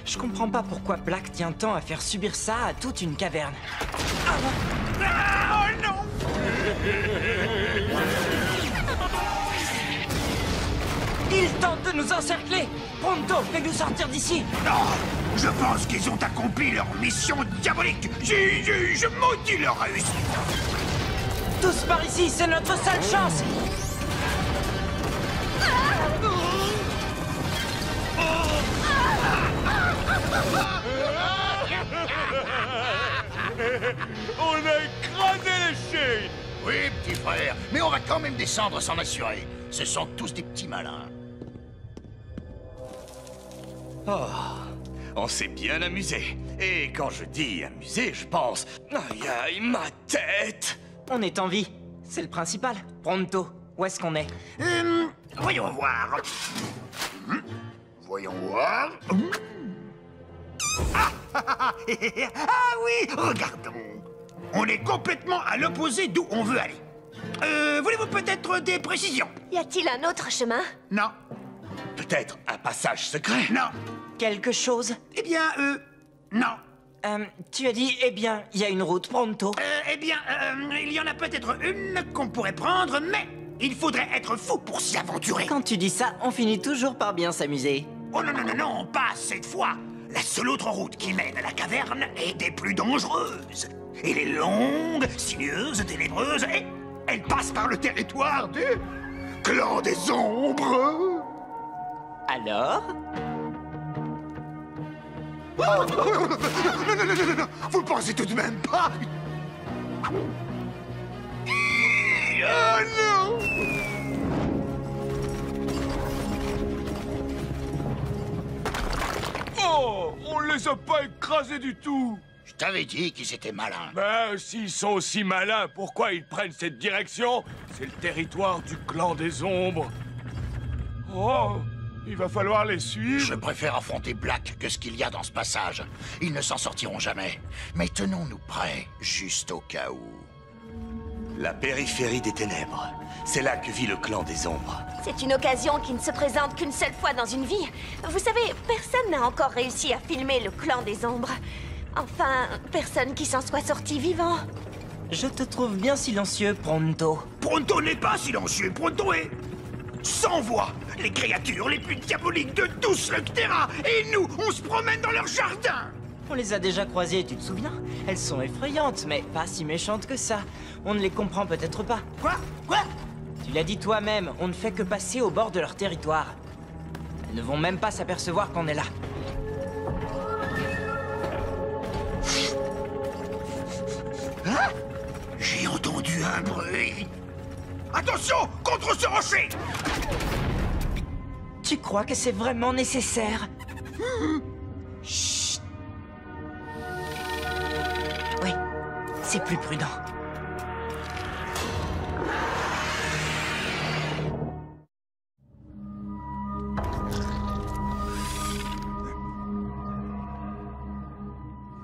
Je comprends pas pourquoi Black tient tant à faire subir ça à toute une caverne. Oh non! Ils tentent de nous encercler! Pronto, fais-nous sortir d'ici! Non! Je pense qu'ils ont accompli leur mission diabolique! Je maudis leur réussite! Tous par ici, c'est notre seule chance! On a écrasé les chiens. Oui, petit frère, mais on va quand même descendre s'en assurer. Ce sont tous des petits malins. Oh, on s'est bien amusé. Et quand je dis amusé, je pense... Aïe, aïe, ma tête! On est en vie, c'est le principal. Pronto, où est-ce qu'on est? Voyons voir. Voyons voir. Ah oui, regardons. On est complètement à l'opposé d'où on veut aller. Voulez-vous peut-être des précisions? Y a-t-il un autre chemin? Non. Peut-être un passage secret? Non. Quelque chose? Eh bien, non. Tu as dit, eh bien, il y a une route, Pronto. Eh bien, il y en a peut-être une qu'on pourrait prendre, mais il faudrait être fou pour s'y aventurer. Quand tu dis ça, on finit toujours par bien s'amuser. Oh non, non, non, non, pas cette fois. La seule autre route qui mène à la caverne est des plus dangereuses. Elle est longue, sinueuse, ténébreuse, et elle passe par le territoire du clan des ombres. Alors? Oh, non, non, non, non, non, vous pensez tout de même pas? Oh non! Oh, on les a pas écrasés du tout. Je t'avais dit qu'ils étaient malins. Ben, s'ils sont aussi malins, pourquoi ils prennent cette direction? C'est le territoire du clan des ombres. Oh, il va falloir les suivre. Je préfère affronter Black que ce qu'il y a dans ce passage. Ils ne s'en sortiront jamais. Mais tenons-nous prêts, juste au cas où. La périphérie des ténèbres. C'est là que vit le clan des ombres. C'est une occasion qui ne se présente qu'une seule fois dans une vie. Vous savez, personne n'a encore réussi à filmer le clan des ombres. Enfin, personne qui s'en soit sorti vivant. Je te trouve bien silencieux, Pronto. Pronto n'est pas silencieux, Pronto est sans voix. Les créatures les plus diaboliques de tout Slugterra. Et nous, on se promène dans leur jardin. On les a déjà croisées, tu te souviens? Elles sont effrayantes, mais pas si méchantes que ça. On ne les comprend peut-être pas. Quoi? Tu l'as dit toi-même, on ne fait que passer au bord de leur territoire. Elles ne vont même pas s'apercevoir qu'on est là. Hein? J'ai entendu un bruit. Attention, contre ce rocher! Tu crois que c'est vraiment nécessaire? Chut. Oui, c'est plus prudent.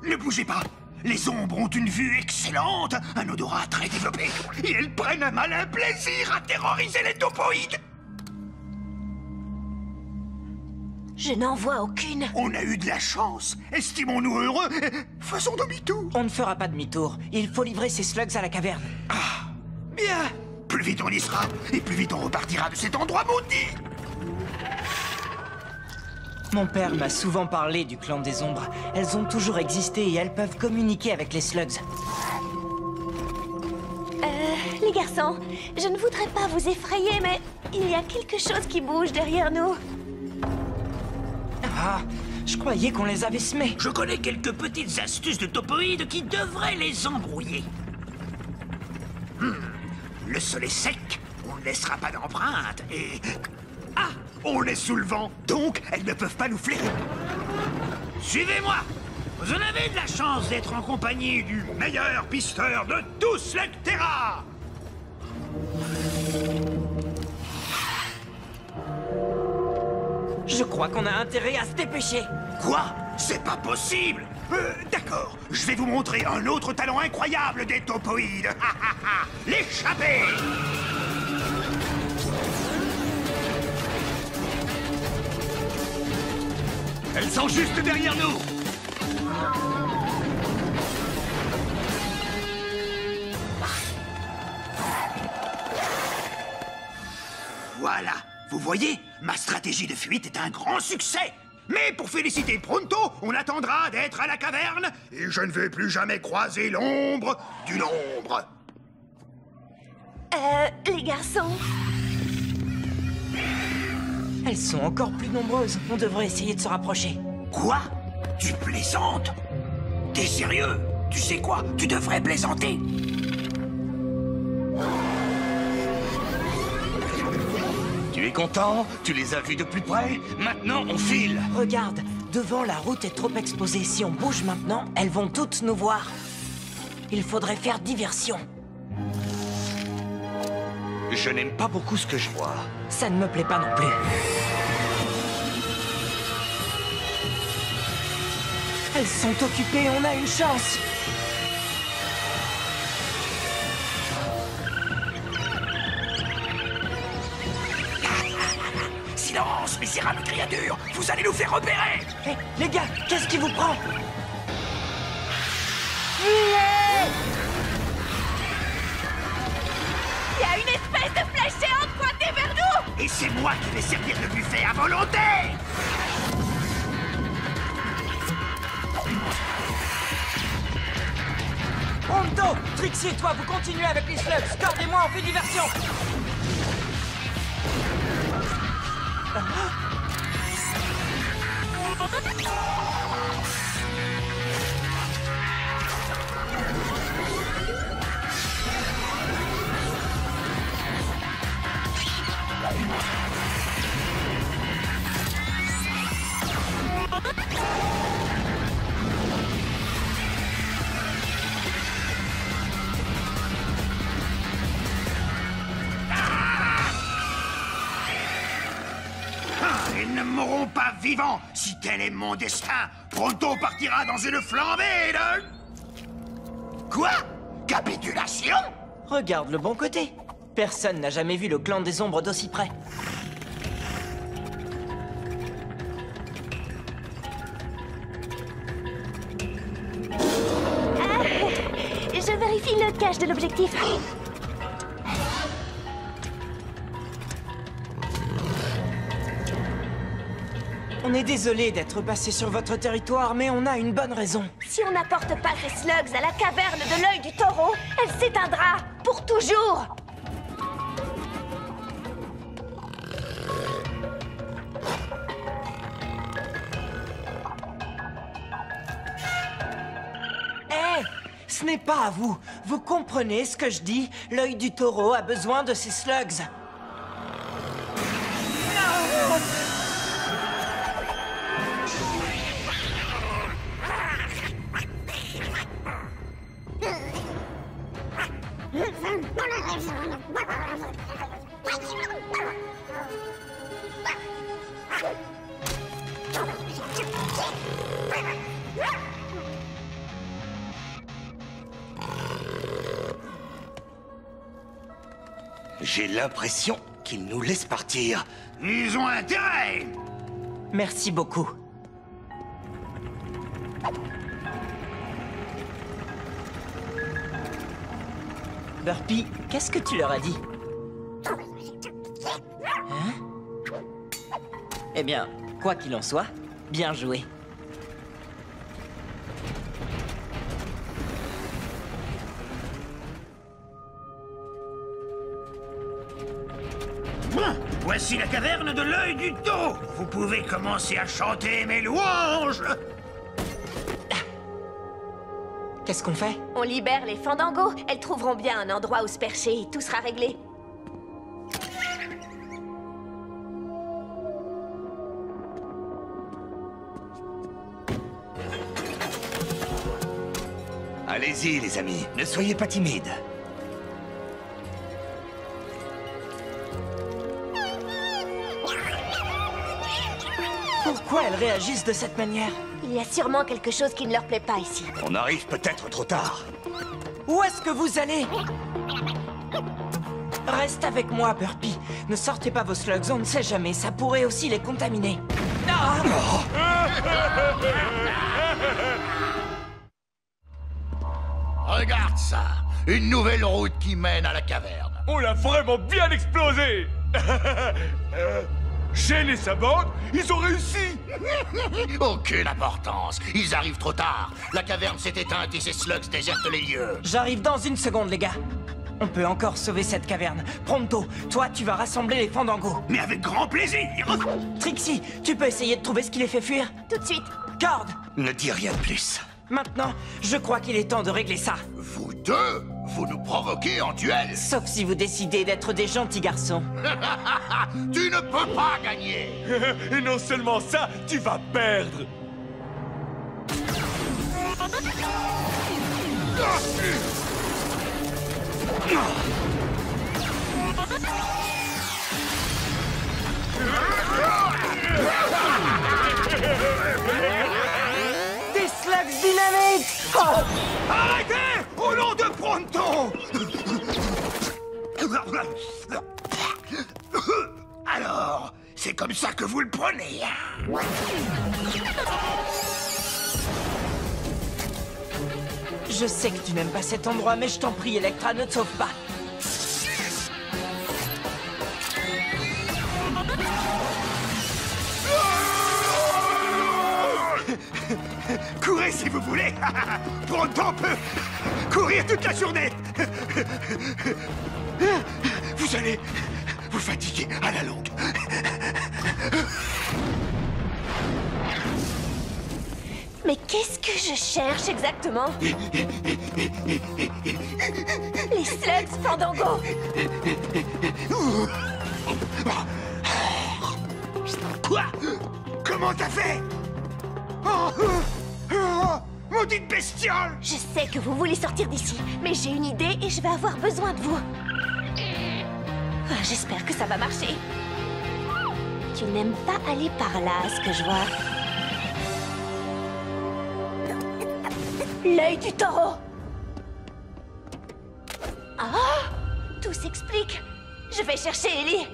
Ne bougez pas. Les ombres ont une vue excellente, un odorat très développé, et elles prennent un malin plaisir à terroriser les topoïdes. Je n'en vois aucune. On a eu de la chance. Estimons-nous heureux. Faisons demi-tour. On ne fera pas demi-tour. Il faut livrer ces slugs à la caverne. Ah, bien. Plus vite on y sera, et plus vite on repartira de cet endroit maudit. Mon père m'a souvent parlé du clan des ombres. Elles ont toujours existé et elles peuvent communiquer avec les slugs. Les garçons, je ne voudrais pas vous effrayer, mais il y a quelque chose qui bouge derrière nous. Ah, je croyais qu'on les avait semés. Je connais quelques petites astuces de topoïdes qui devraient les embrouiller. Le sol est sec, on ne laissera pas d'empreinte, et... Ah! On est sous le vent, donc elles ne peuvent pas nous flairer. Suivez-moi! Vous en avez de la chance d'être en compagnie du meilleur pisteur de tout Slugterra! Je crois qu'on a intérêt à se dépêcher. Quoi? C'est pas possible! D'accord, je vais vous montrer un autre talent incroyable des topoïdes. L'échappée! Elles sont juste derrière nous. Voilà, vous voyez, ma stratégie de fuite est un grand succès. Mais pour féliciter Pronto, on attendra d'être à la caverne et je ne vais plus jamais croiser l'ombre d'une ombre. Les garçons... Elles sont encore plus nombreuses. On devrait essayer de se rapprocher. Quoi? Tu plaisantes? T'es sérieux? Tu sais quoi? Tu devrais plaisanter. Tu es content? Tu les as vus de plus près? Maintenant, on file. Regarde, devant la route est trop exposée. Si on bouge maintenant, elles vont toutes nous voir. Il faudrait faire diversion. Je n'aime pas beaucoup ce que je vois. Ça ne me plaît pas non plus. Elles sont occupées, on a une chance. Silence, misérable créature! Vous allez nous faire repérer! Hé, les gars, qu'est-ce qui vous prend? Il y a une espèce de flèche géante pointée vers nous! Et c'est moi qui vais servir de buffet à volonté! Pronto, Trixie et toi, vous continuez avec les slugs. Cord et moi, on fait diversion. Ils ne mourront pas vivants si tel est mon destin. Pronto partira dans une flambée de... Quoi? Capitulation? Regarde le bon côté. Personne n'a jamais vu le clan des ombres d'aussi près. Je vérifie le cache de l'objectif. On est désolé d'être passé sur votre territoire, mais on a une bonne raison. Si on n'apporte pas ces slugs à la caverne de l'œil du taureau, elle s'éteindra pour toujours. Hé, ce n'est pas à vous. Vous comprenez ce que je dis? L'œil du taureau a besoin de ces slugs. J'ai l'impression qu'ils nous laissent partir. Ils ont intérêt! Merci beaucoup. Burpy, qu'est-ce que tu leur as dit? Hein? Eh bien, quoi qu'il en soit, bien joué. Bon, voici la caverne de l'œil du taureau. Vous pouvez commencer à chanter mes louanges. Qu'est-ce qu'on fait? On libère les fandangos. Elles trouveront bien un endroit où se percher et tout sera réglé. Allez-y, les amis, ne soyez pas timides. Pourquoi elles réagissent de cette manière? Il y a sûrement quelque chose qui ne leur plaît pas ici. On arrive peut-être trop tard. Où est-ce que vous allez? Reste avec moi, Burpy. Ne sortez pas vos slugs, on ne sait jamais, ça pourrait aussi les contaminer. Ah! Regarde ça! Une nouvelle route qui mène à la caverne. On l'a vraiment bien explosé. Shane et sa bande, ils ont réussi. Aucune importance. Ils arrivent trop tard. La caverne s'est éteinte et ces slugs désertent les lieux. J'arrive dans une seconde, les gars. On peut encore sauver cette caverne. Pronto, toi, tu vas rassembler les fandangos. Mais avec grand plaisir! Trixie, tu peux essayer de trouver ce qui les fait fuir? Tout de suite. Cord! Ne dis rien de plus. Maintenant, je crois qu'il est temps de régler ça. Vous deux, vous nous provoquez en duel. Sauf si vous décidez d'être des gentils garçons. Tu ne peux pas gagner. Et non seulement ça, tu vas perdre. Des slugs dynamiques! Oh! Arrêtez! Au nom de Pronto! Alors, c'est comme ça que vous le prenez, hein? Je sais que tu n'aimes pas cet endroit, mais je t'en prie, Electra, ne te sauve pas. Courez si vous voulez. Pronto peut courir toute la journée. Vous allez vous fatiguer à la longue. Mais qu'est-ce que je cherche exactement? Les slugs Fandango! Quoi? Comment t'as fait? Maudite bestiole! Je sais que vous voulez sortir d'ici, mais j'ai une idée et je vais avoir besoin de vous. Ah, j'espère que ça va marcher. Tu n'aimes pas aller par là, à ce que je vois. L'œil du taureau! Ah! Tout s'explique. Je vais chercher Ellie.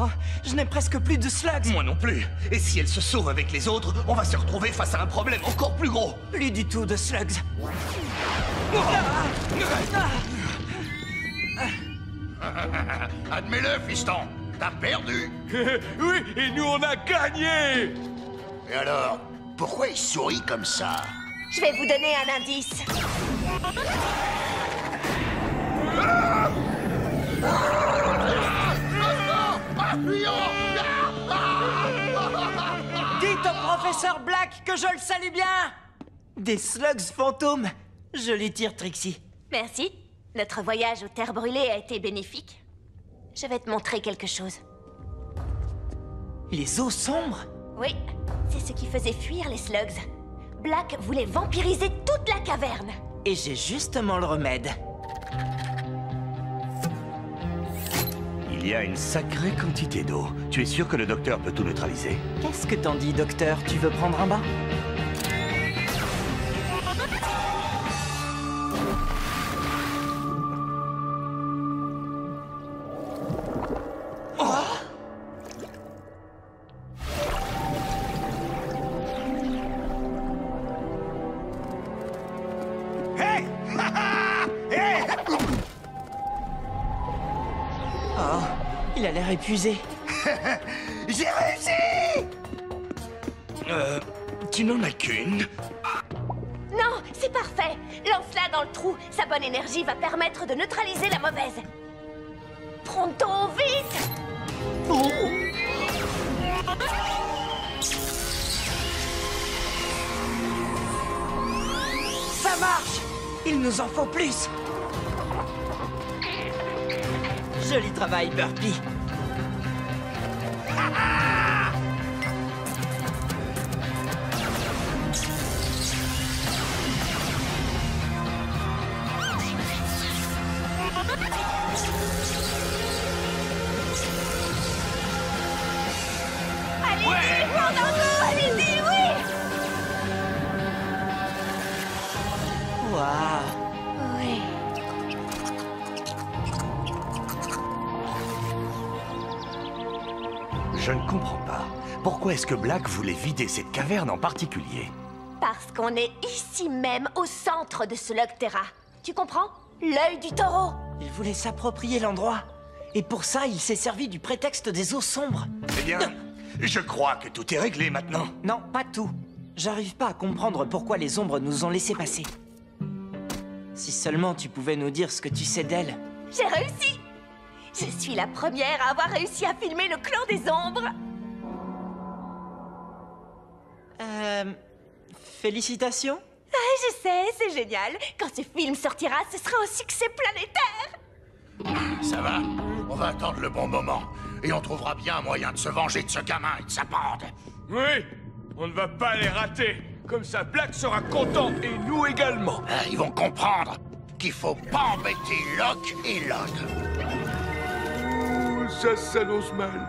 Oh, je n'ai presque plus de slugs. Moi non plus. Et si elle se sauve avec les autres, on va se retrouver face à un problème encore plus gros. Plus du tout de slugs. Admets-le, fiston. T'as perdu. Oui, et nous on a gagné. Et alors, pourquoi il sourit comme ça? Je vais vous donner un indice. Dites au professeur Black que je le salue bien. Des slugs fantômes. Je les tire, Trixie. Merci. Notre voyage aux terres brûlées a été bénéfique. Je vais te montrer quelque chose. Les eaux sombres? Oui, c'est ce qui faisait fuir les slugs. Black voulait vampiriser toute la caverne. Et j'ai justement le remède. Il y a une sacrée quantité d'eau. Tu es sûr que le docteur peut tout neutraliser? Qu'est-ce que t'en dis, docteur? Tu veux prendre un bain? Il a l'air épuisé. J'ai réussi! Tu n'en as qu'une? Non, c'est parfait. Lance-la dans le trou. Sa bonne énergie va permettre de neutraliser la mauvaise. Pronto, vite! Ça marche! Il nous en faut plus! Joli travail, Burpee. Allez-y, Fandango, allez-y, oui! Waouh. Oui. Je ne comprends pas. Pourquoi est-ce que Black voulait vider cette caverne en particulier? Parce qu'on est ici même, au centre de ce Logterra. Tu comprends? L'œil du taureau. Il voulait s'approprier l'endroit. Et pour ça, il s'est servi du prétexte des eaux sombres. Eh bien, je crois que tout est réglé maintenant. Non, pas tout. J'arrive pas à comprendre pourquoi les ombres nous ont laissé passer. Si seulement tu pouvais nous dire ce que tu sais d'elles. J'ai réussi! Je suis la première à avoir réussi à filmer le clan des ombres. Félicitations. Ah, je sais, c'est génial. Quand ce film sortira, ce sera un succès planétaire. Ça va? On va attendre le bon moment. Et on trouvera bien un moyen de se venger de ce gamin et de sa bande. Oui, on ne va pas les rater. Comme ça, Black sera content et nous également. Ils vont comprendre qu'il faut pas embêter Locke et Lod. Ça s'annonce mal.